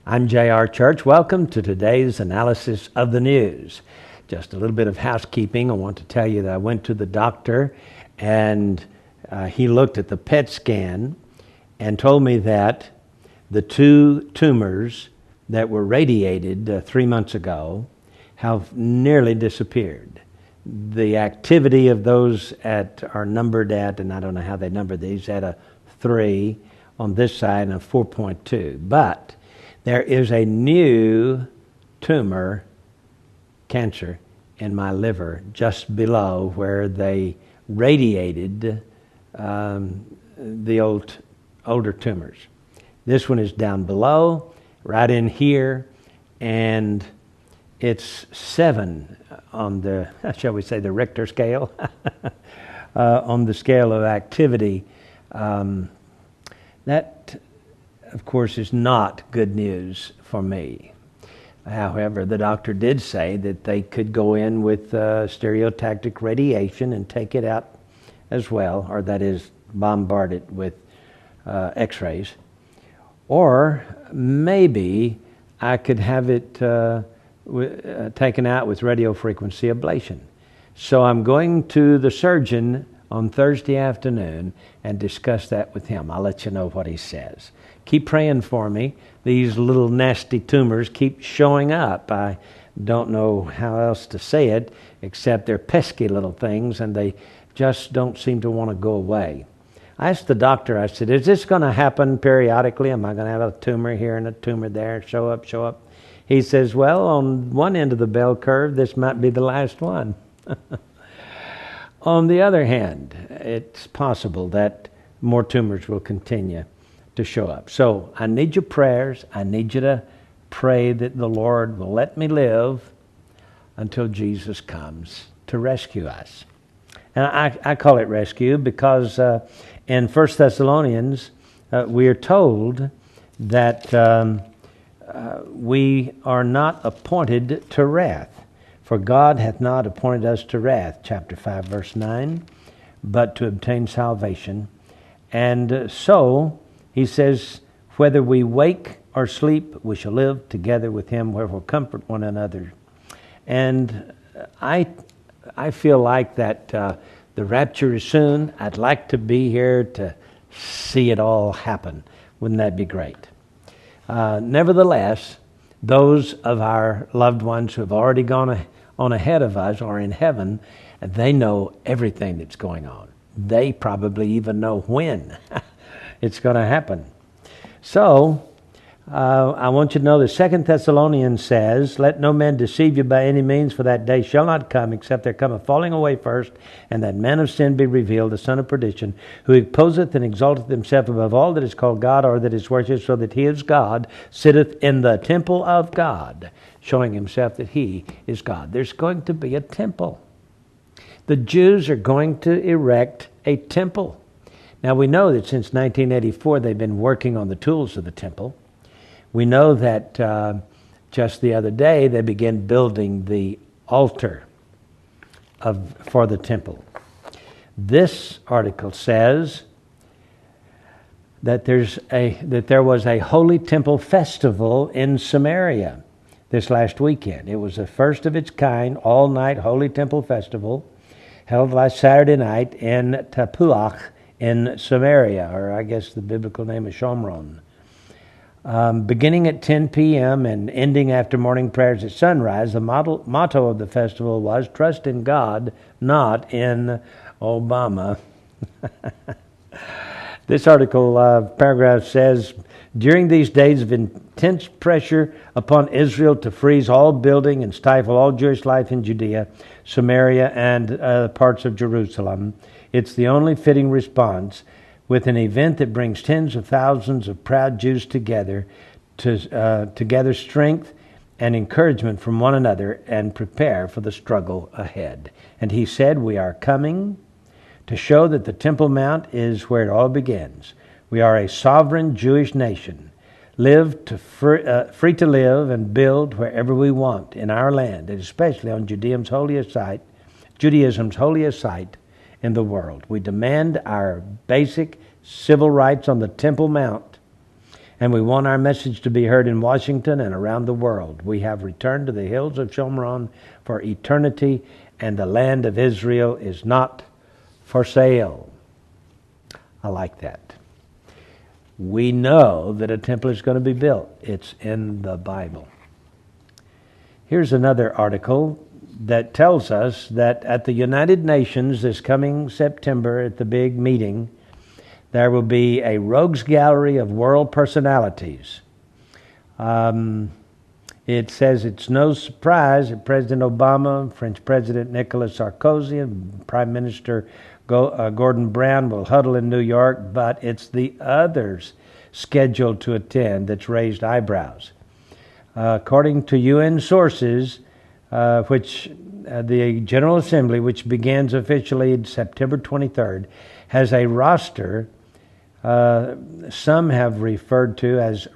I'm J.R. Church. Welcome to today's analysis of the news. Just a little bit of housekeeping. I want to tell you that I went to the doctor and he looked at the PET scan and told me that the two tumors that were radiated 3 months ago have nearly disappeared. The activity of those are numbered at, and I don't know how they number these, at a 3 on this side and a 4.2. But there is a new tumor, cancer, in my liver just below where they radiated the older tumors. This one is down below, right in here, and it's 7 on the, shall we say, the Richter scale, on the scale of activity. That, of course, is not good news for me. However, the doctor did say that they could go in with stereotactic radiation and take it out as well, or that is, bombard it with x-rays. Or maybe I could have it taken out with radiofrequency ablation. So I'm going to the surgeon on Thursday afternoon and discuss that with him. I'll let you know what he says. Keep praying for me. These little nasty tumors keep showing up. I don't know how else to say it, except they're pesky little things and they just don't seem to want to go away. I asked the doctor, I said, is this going to happen periodically? Am I going to have a tumor here and a tumor there, show up? He says, well, on one end of the bell curve, this might be the last one. On the other hand, it's possible that more tumors will continue to show up. So I need your prayers. I need you to pray that the Lord will let me live until Jesus comes to rescue us. And I call it rescue because in 1 Thessalonians, we are told that we are not appointed to wrath. For God hath not appointed us to wrath, chapter 5, verse 9, but to obtain salvation. And so, he says, whether we wake or sleep, we shall live together with him, wherefore comfort one another. And I feel like that the rapture is soon. I'd like to be here to see it all happen. Wouldn't that be great? Nevertheless, those of our loved ones who have already gone on ahead of us are in heaven, and they know everything that's going on. They probably even know when it's going to happen. So, I want you to know that 2 Thessalonians says, let no man deceive you by any means, for that day shall not come, except there come a falling away first, and that man of sin be revealed, the son of perdition, who opposeth and exalteth himself above all that is called God, or that is worshipped, so that he is God, sitteth in the temple of God, showing himself that he is God. There's going to be a temple. The Jews are going to erect a temple. Now we know that since 1984 they've been working on the tools of the temple. We know that just the other day they began building the altar for the temple. This article says that there was a Holy Temple Festival in Samaria this last weekend. It was the first of its kind, all-night Holy Temple Festival held last Saturday night in Tapuach in Samaria, or I guess the biblical name is Shomron. Beginning at 10 p.m. and ending after morning prayers at sunrise, the motto of the festival was, trust in God, not in Obama. This article, paragraph says, during these days of intense pressure upon Israel to freeze all building and stifle all Jewish life in Judea, Samaria, and parts of Jerusalem, it's the only fitting response with an event that brings tens of thousands of proud Jews together to gather strength and encouragement from one another and prepare for the struggle ahead. And he said, we are coming to show that the Temple Mount is where it all begins. We are a sovereign Jewish nation, free to live and build wherever we want in our land, and especially on Judaism's holiest site in the world. We demand our basic civil rights on the Temple Mount And we want our message to be heard in Washington and around the world. We have returned to the hills of Shomron for eternity, and the land of Israel is not for sale. I like that. We know that a temple is going to be built. It's in the Bible. Here's another article that tells us that at the United Nations this coming September at the big meeting, there will be a rogues gallery of world personalities. It says it's no surprise that President Obama, French President Nicolas Sarkozy, and Prime Minister Gordon Brown will huddle in New York, but it's the others scheduled to attend that's raised eyebrows. According to UN sources, the General Assembly, which begins officially September 23rd, has a roster some have referred to as